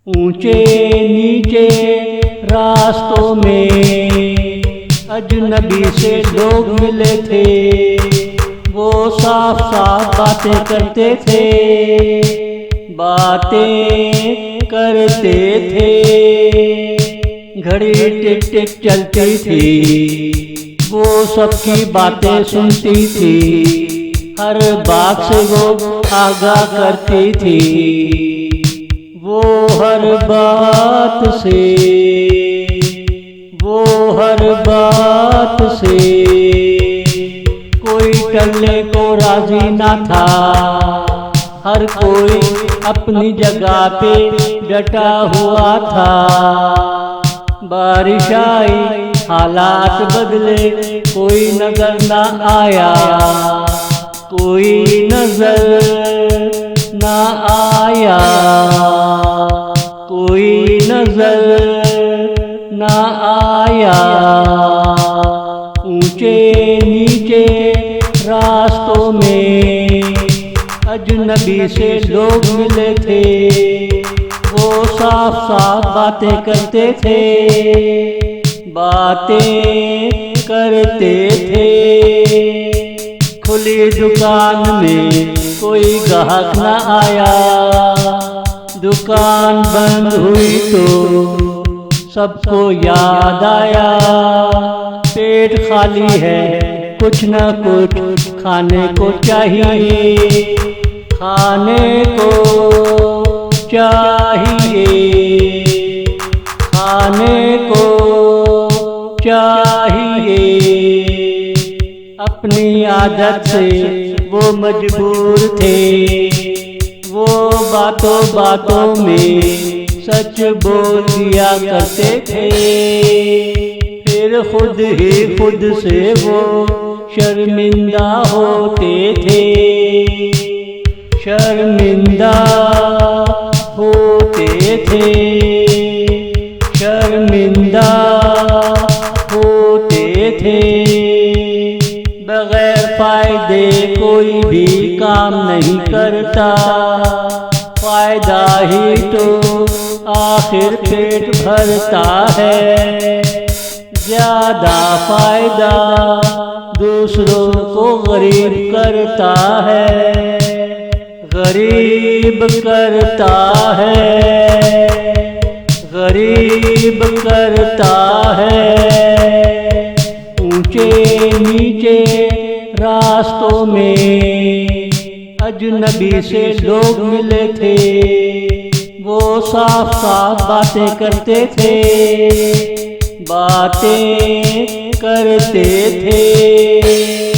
ऊंचे नीचे रास्तों में अजनबी से लोग मिले थे। वो साफ साफ बातें करते थे, बातें करते थे। घड़ी टिक टिक चलती थी, वो सबकी बातें सुनती थी। हर बात से वो आगाह करती थी। वो हर बात से, वो हर बात से कोई टलने को राजी ना था। हर कोई अपनी जगह पे डटा हुआ था। बारिश आई, हालात बदले, कोई नजर ना आया, कोई नजर ना आया, कोई नजर ना आया। ऊंचे नीचे रास्तों में अजनबी से लोग मिले थे। वो साफ साफ बातें करते थे, बातें करते थे। खुली दुकान में कोई ग्राहक न आया। दुकान बंद हुई तो सबको याद आया, पेट खाली है, कुछ न कुछ खाने को चाहिए, खाने को चाहिए, खाने को चाहिए। अपनी आदत से वो मजबूर थे। वो बातों बातों में सच बोल दिया करते थे। फिर खुद ही खुद से वो शर्मिंदा होते थे, शर्मिंदा होते थे, शर्मिंदा होते थे। बगैर फायदे कोई भी काम नहीं करता, फायदा ही तो आखिर पेट भरता है। ज्यादा फायदा दूसरों को गरीब करता है, गरीब करता है, गरीब करता है। ऊंचे नीचे रास्तों में अजनबी से लोग मिले थे। वो साफ साफ बातें करते थे, बातें करते थे।